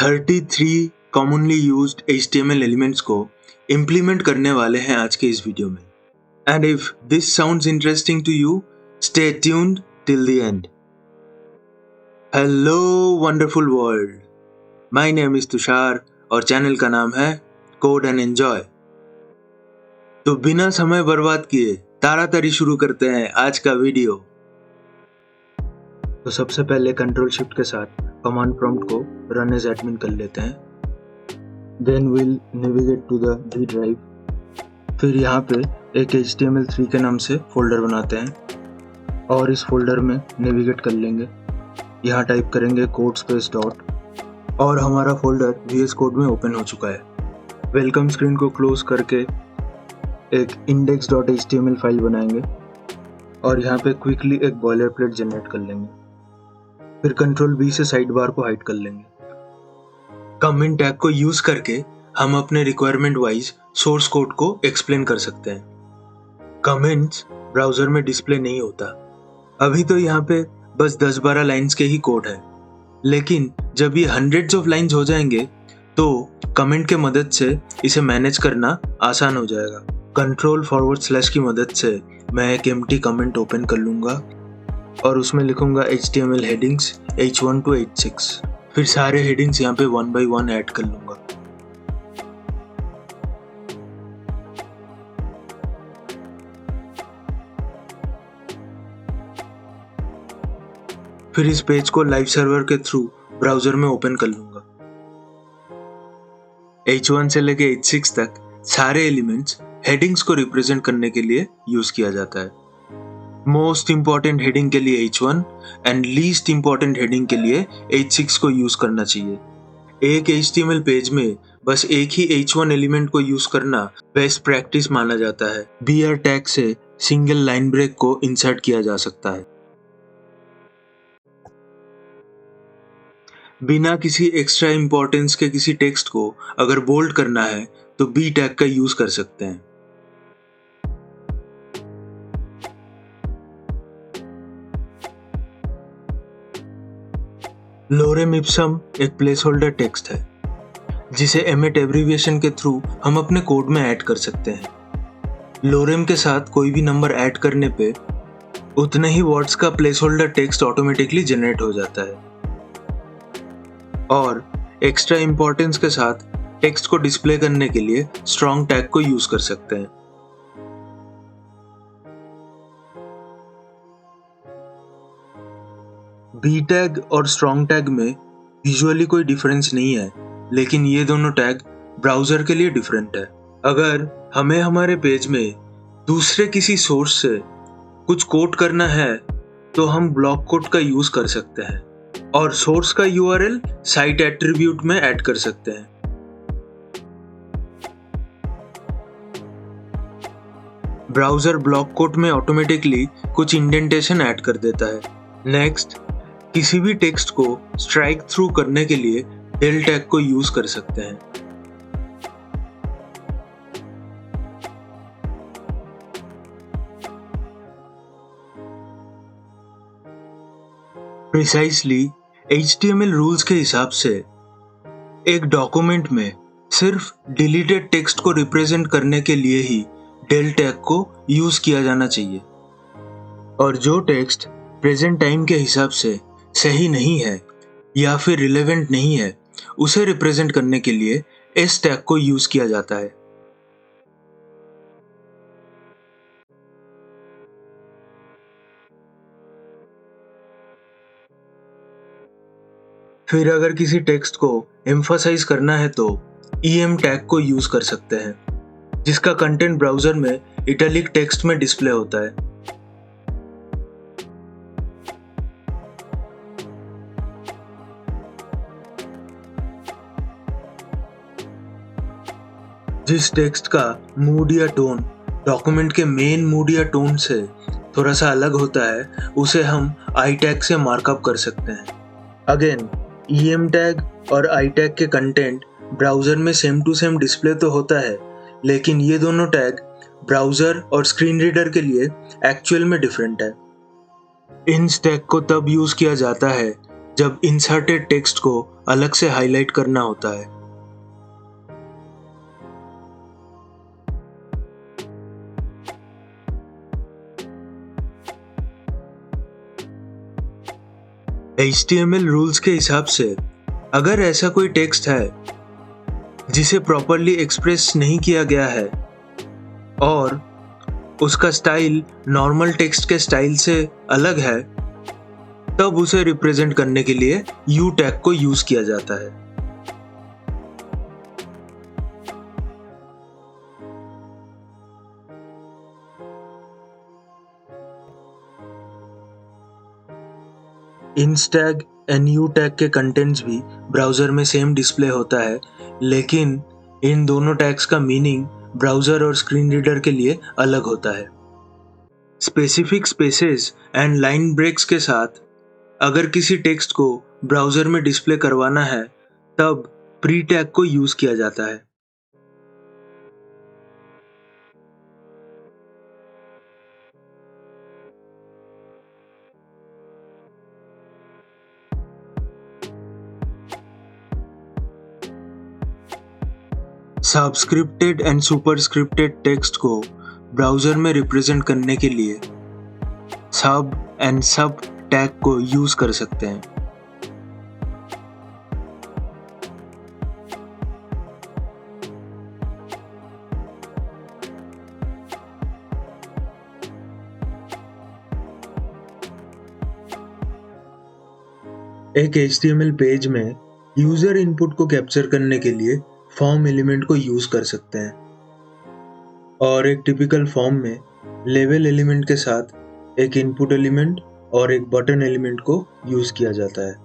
33 commonly used HTML elements को implement करने वाले हैं आज के इस वीडियो में। And if this sounds interesting to you, stay tuned till the end. Hello wonderful world, my name is Tushar और चैनल का नाम है कोड एंड एंजॉय। तो बिना समय बर्बाद किए ताड़ाताड़ी शुरू करते हैं आज का वीडियो। तो सबसे पहले कंट्रोल शिफ्ट के साथ कमांड प्रॉम्प्ट को रन एज एडमिन कर लेते हैं। Then will navigate to the D drive. फिर यहाँ पे एक HTML3 के नाम से फोल्डर बनाते हैं और इस फोल्डर में नेविगेट कर लेंगे। यहाँ टाइप करेंगे कोड स्पेस डॉट और हमारा फोल्डर VS कोड में ओपन हो चुका है। वेलकम स्क्रीन को क्लोज करके एक index.html फाइल बनाएंगे और यहाँ पे क्विकली एक बॉयलर प्लेट जनरेट कर लेंगे। फिर कंट्रोल B से साइड बार को हाइड कर लेंगे। कमेंट टैग को यूज करके हम अपने रिक्वायरमेंट वाइज सोर्स कोड को एक्सप्लेन कर सकते हैं। कमेंट्स ब्राउजर में डिस्प्ले नहीं होता, अभी तो यहाँ पे बस 10-12 लाइंस के ही कोड है, लेकिन जब ये हंड्रेड्स ऑफ लाइंस हो जाएंगे तो कमेंट के मदद से इसे मैनेज करना आसान हो जाएगा। कंट्रोल// की मदद से मैं एक एम्प्टी कमेंट ओपन कर लूंगा और उसमें लिखूंगा HTML headings H1 to H6। फिर सारे हेडिंग्स यहाँ पे 1 by 1 ऐड कर लूंगा। फिर इस पेज को लाइव सर्वर के थ्रू ब्राउजर में ओपन कर लूंगा। H1 से लेके H6 तक सारे एलिमेंट्स हेडिंग्स को रिप्रेजेंट करने के लिए यूज किया जाता है। मोस्ट इंपॉर्टेंट हेडिंग के लिए H1 and least important heading के लिए H6 को यूज करना चाहिए। एक HTML पेज में बस एक ही H1 एलिमेंट को यूज करना बेस्ट प्रैक्टिस माना जाता है। BR टैग से सिंगल लाइन ब्रेक को इंसर्ट किया जा सकता है। बिना किसी एक्स्ट्रा इंपॉर्टेंस के किसी टेक्स्ट को अगर बोल्ड करना है तो B टैग का यूज कर सकते हैं। लोरेम इप्सम एक प्लेस होल्डर टेक्स्ट है जिसे एमेट एब्रिविएशन के थ्रू हम अपने कोड में ऐड कर सकते हैं। लोरेम के साथ कोई भी नंबर ऐड करने पे उतने ही वर्ड्स का place holder text automatically generate हो जाता है और एक्स्ट्रा इंपॉर्टेंस के साथ टेक्स्ट को डिस्प्ले करने के लिए स्ट्रॉन्ग टैग को यूज कर सकते हैं। B टैग और स्ट्रॉन्ग टैग में विजुअली कोई डिफरेंस नहीं है, लेकिन ये दोनों टैग ब्राउजर के लिए डिफरेंट है। अगर हमें हमारे पेज में दूसरे किसी सोर्स से कुछ कोट करना है तो हम ब्लॉक कोड का यूज कर सकते हैं और सोर्स का URL साइट एट्रीब्यूट में ऐड कर सकते हैं। ब्राउजर ब्लॉक कोड में ऑटोमेटिकली कुछ इंडेंटेशन ऐड कर देता है। नेक्स्ट, किसी भी टेक्स्ट को स्ट्राइक थ्रू करने के लिए del टैग को यूज कर सकते हैं। प्रिसाइसली HTML रूल्स के हिसाब से एक डॉक्यूमेंट में सिर्फ डिलीटेड टेक्स्ट को रिप्रेजेंट करने के लिए ही del टैग को यूज किया जाना चाहिए और जो टेक्स्ट प्रेजेंट टाइम के हिसाब से सही नहीं है या फिर रिलेवेंट नहीं है उसे रिप्रेजेंट करने के लिए S टैग को यूज किया जाता है। फिर अगर किसी टेक्स्ट को एम्फसाइज करना है तो EM टैग को यूज कर सकते हैं, जिसका कंटेंट ब्राउजर में इटैलिक टेक्स्ट में डिस्प्ले होता है। जिस टेक्स्ट का मूड या टोन डॉक्यूमेंट के मेन मूड या टोन से थोड़ा सा अलग होता है उसे हम I टैग से मार्कअप कर सकते हैं। अगेन, EM टैग और I टैग के कंटेंट ब्राउजर में सेम टू सेम डिस्प्ले तो होता है, लेकिन ये दोनों टैग ब्राउजर और स्क्रीन रीडर के लिए एक्चुअल में डिफरेंट है। इन टैग को तब यूज किया जाता है जब इंसर्टेड टेक्स्ट को अलग से हाईलाइट करना होता है। HTML रूल्स के हिसाब से अगर ऐसा कोई टेक्स्ट है जिसे प्रॉपरली एक्सप्रेस नहीं किया गया है और उसका स्टाइल नॉर्मल टेक्स्ट के स्टाइल से अलग है, तब उसे रिप्रेजेंट करने के लिए यू टैग को यूज किया जाता है। Ins tag and u tag के कंटेंट्स भी ब्राउजर में सेम डिस्प्ले होता है, लेकिन इन दोनों टैग्स का मीनिंग ब्राउजर और स्क्रीन रीडर के लिए अलग होता है। Specific spaces and line breaks के साथ अगर किसी टेक्स्ट को ब्राउजर में डिस्प्ले करवाना है, तब प्री टैग को यूज किया जाता है। सबस्क्रिप्टेड एंड सुपरस्क्रिप्टेड टेक्स्ट को ब्राउजर में रिप्रेजेंट करने के लिए सब एंड सब टैग को यूज कर सकते हैं। एक HTML पेज में यूजर इनपुट को कैप्चर करने के लिए फॉर्म एलिमेंट को यूज कर सकते हैं, और एक टिपिकल फॉर्म में लेवल एलिमेंट के साथ एक इनपुट एलिमेंट और एक बटन एलिमेंट को यूज किया जाता है।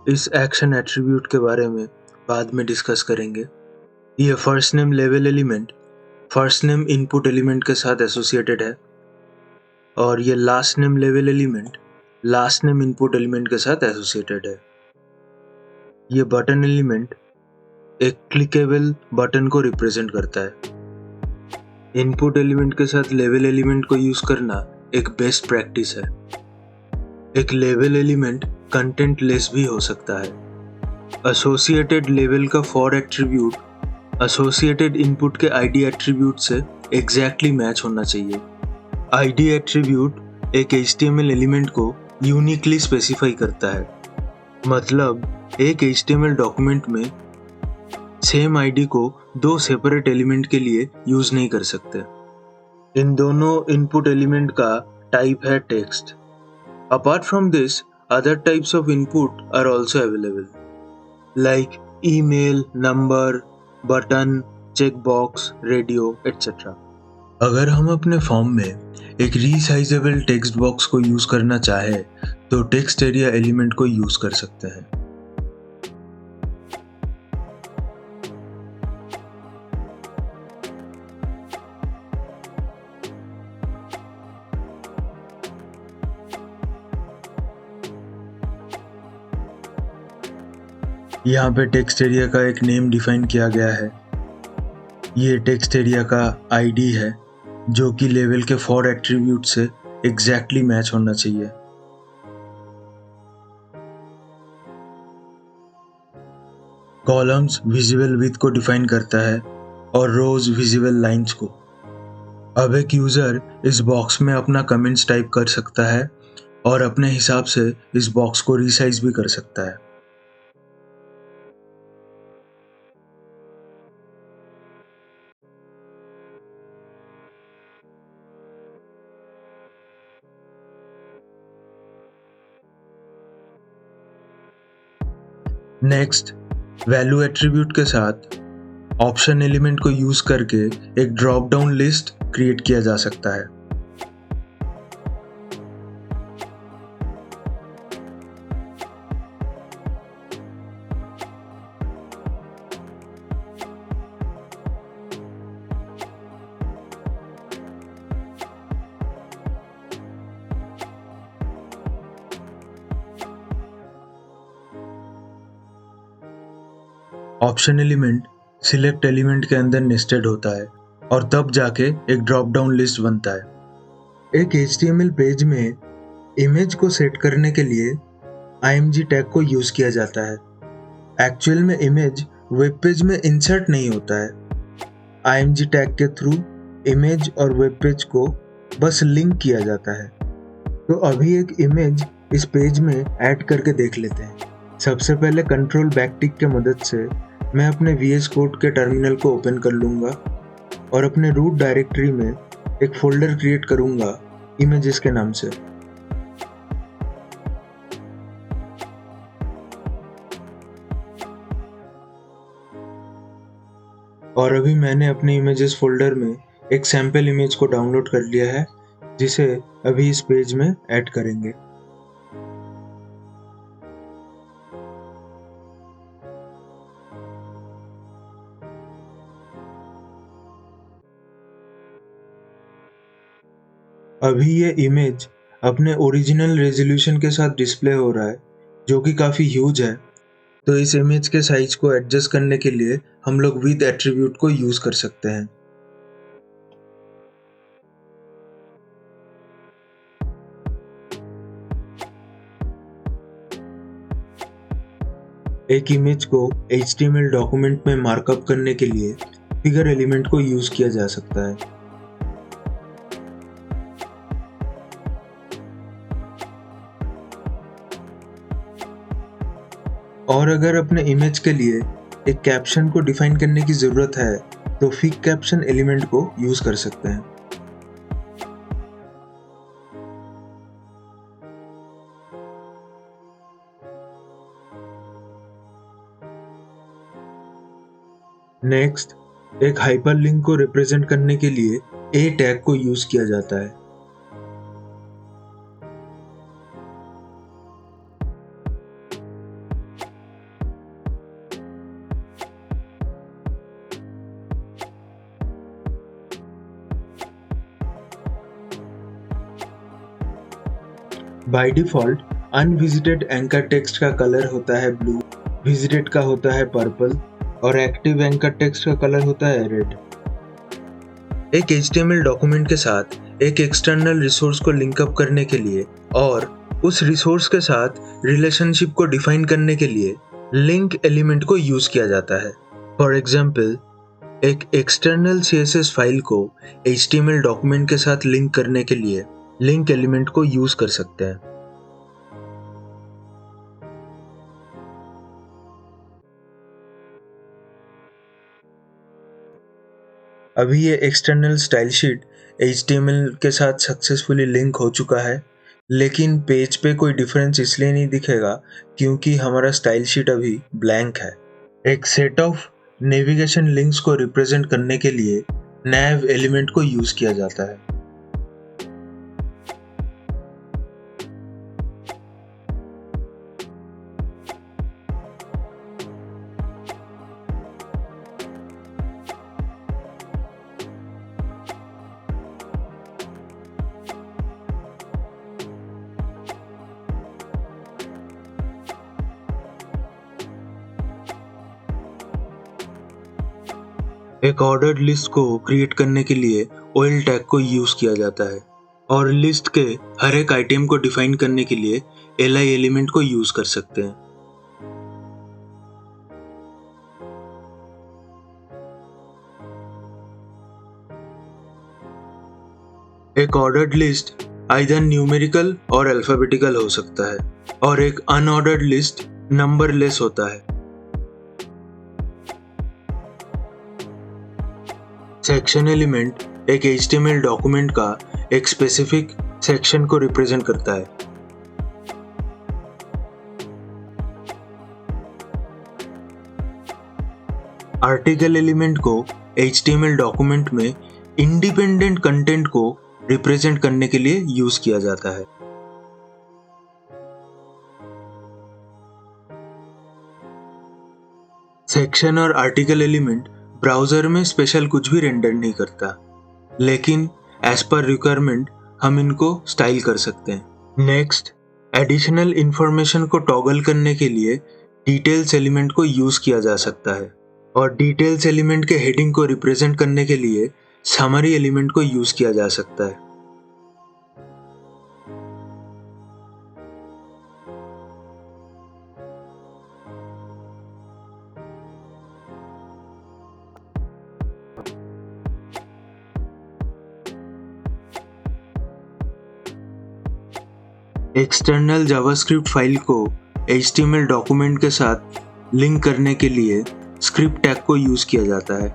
इस एक्शन एट्रीब्यूट के बारे में बाद में डिस्कस करेंगे। ये first name level element first name input element के साथ एसोसिएटेड है, और ये last name level element last name input element के साथ एसोसिएटेड है। ये बटन एलिमेंट एक क्लिकेबल बटन को रिप्रेजेंट करता है। इनपुट एलिमेंट के साथ लेवल एलिमेंट को यूज करना एक बेस्ट प्रैक्टिस है। एक लेवल एलिमेंट कंटेंट लेस भी हो सकता है। एसोसिएटेड लेवल का फॉर एट्रीब्यूट एसोसिएटेड इनपुट के आईडी एट्रीब्यूट से एग्जैक्टली मैच होना चाहिए। आईडी एट्रीब्यूट एक HTML एलिमेंट को यूनिकली स्पेसिफाई करता है, मतलब एक HTML डॉक्यूमेंट में सेम आईडी को दो सेपरेट एलिमेंट के लिए यूज नहीं कर सकते। इन दोनों इनपुट एलिमेंट का टाइप है text. Apart from this, other types of input are also available, like email, number, button, checkbox, radio, etc. अगर हम अपने फॉर्म में एक रीसाइजेबल टेक्स्ट बॉक्स को यूज करना चाहे, तो टेक्स्ट एरिया एलिमेंट को यूज कर सकते हैं। यहाँ पे टेक्स्ट एरिया का एक नेम डिफाइन किया गया है। ये टेक्स्ट एरिया का आईडी है, जो कि लेवल के फॉर एट्रीब्यूट से एग्जैक्टली मैच होना चाहिए। कॉलम्स विजिबल विड्थ को डिफाइन करता है और रोज विजिबल लाइंस को। अब एक यूजर इस बॉक्स में अपना कमेंट्स टाइप कर सकता है और अपने हिसाब से इस बॉक्स को रीसाइज भी कर सकता है। नेक्स्ट, वैल्यू एट्रीब्यूट के साथ ऑप्शन एलिमेंट को यूज करके एक ड्रॉप डाउन लिस्ट क्रिएट किया जा सकता है। ऑप्शन एलिमेंट सिलेक्ट एलिमेंट के अंदर नेस्टेड होता है और तब जाके एक ड्रॉप डाउन लिस्ट बनता है। एक HTML पेज में इमेज को सेट करने के लिए img टैग को यूज किया जाता है। एक्चुअल में इमेज वेब पेज में इंसर्ट नहीं होता है। img टैग के थ्रू इमेज और वेब पेज को बस लिंक किया जाता है। तो अभी एक इमेज इस पेज में ऐड करके देख लेते हैं। सबसे पहले कंट्रोल बैकटिक के मदद से मैं अपने VS कोड के टर्मिनल को ओपन कर लूँगा और अपने रूट डायरेक्टरी में एक फोल्डर क्रिएट करूँगा इमेजेस के नाम से। और अभी मैंने अपने इमेजेस फोल्डर में एक सैम्पल इमेज को डाउनलोड कर लिया है, जिसे अभी इस पेज में ऐड करेंगे। अभी ये इमेज अपने ओरिजिनल रेजोल्यूशन के साथ डिस्प्ले हो रहा है, जो कि काफ़ी ह्यूज है। तो इस इमेज के साइज को एडजस्ट करने के लिए हम लोग विथ एट्रीब्यूट को यूज कर सकते हैं। एक इमेज को HTML डॉक्यूमेंट में मार्कअप करने के लिए फिगर एलिमेंट को यूज किया जा सकता है। और अगर अपने इमेज के लिए एक कैप्शन को डिफाइन करने की ज़रूरत है तो फिग कैप्शन एलिमेंट को यूज कर सकते हैं। नेक्स्ट, एक हाइपरलिंक को रिप्रेजेंट करने के लिए ए टैग को यूज किया जाता है। By default unvisited anchor text का कलर होता है ब्लू, विजिटेड का होता है पर्पल और एक्टिव एंकर टेक्स्ट का कलर होता है रेड। एक HTML डॉक्यूमेंट के साथ एक एक्सटर्नल रिसोर्स को लिंकअप करने के लिए और उस रिसोर्स के साथ रिलेशनशिप को डिफाइन करने के लिए लिंक एलिमेंट को यूज किया जाता है। फॉर एग्जाम्पल, एक एक्सटर्नल CSS फाइल को HTML डॉक्यूमेंट के साथ लिंक करने के लिए लिंक एलिमेंट को यूज कर सकते हैं। अभी ये एक्सटर्नल स्टाइल शीट HTML के साथ सक्सेसफुली लिंक हो चुका है, लेकिन पेज पे कोई डिफरेंस इसलिए नहीं दिखेगा क्योंकि हमारा स्टाइल शीट अभी ब्लैंक है। एक सेट ऑफ नेविगेशन लिंक्स को रिप्रेजेंट करने के लिए nav एलिमेंट को यूज किया जाता है। एक ऑर्डर्ड लिस्ट को क्रिएट करने के लिए ओएल टैग को यूज किया जाता है और लिस्ट के हर एक आइटम को डिफाइन करने के लिए li एलिमेंट को यूज कर सकते हैं। एक ऑर्डर्ड लिस्ट आइदर न्यूमेरिकल और अल्फाबेटिकल हो सकता है और एक अनऑर्डर्ड लिस्ट नंबरलेस होता है। सेक्शन एलिमेंट एक HTML डॉक्यूमेंट का एक स्पेसिफिक सेक्शन को रिप्रेजेंट करता है। आर्टिकल एलिमेंट को HTML डॉक्यूमेंट में इंडिपेंडेंट कंटेंट को रिप्रेजेंट करने के लिए यूज किया जाता है। सेक्शन और आर्टिकल एलिमेंट ब्राउजर में स्पेशल कुछ भी रेंडर नहीं करता, लेकिन एज पर रिक्वायरमेंट हम इनको स्टाइल कर सकते हैं। नेक्स्ट, एडिशनल इंफॉर्मेशन को टॉगल करने के लिए डिटेल्स एलिमेंट को यूज किया जा सकता है, और डिटेल्स एलिमेंट के हेडिंग को रिप्रेजेंट करने के लिए समरी एलिमेंट को यूज किया जा सकता है। एक्सटर्नल जावास्क्रिप्ट फाइल को HTML डॉक्यूमेंट के साथ लिंक करने के लिए स्क्रिप्ट टैग को यूज किया जाता है।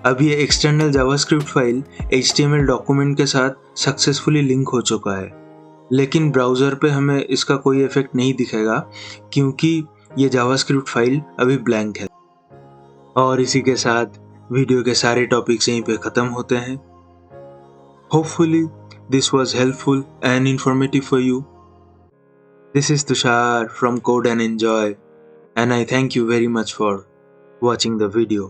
अब ये external JavaScript file HTML document के साथ सक्सेसफुली लिंक हो चुका है, लेकिन ब्राउज़र पे हमें इसका कोई इफेक्ट नहीं दिखेगा क्योंकि ये जावास्क्रिप्ट फाइल अभी ब्लैंक है। और इसी के साथ वीडियो के सारे टॉपिक्स यहीं पे ख़त्म होते हैं। Hopefully this was helpful and informative for you. This is Tushar from code and enjoy, and I thank you very much for watching the video.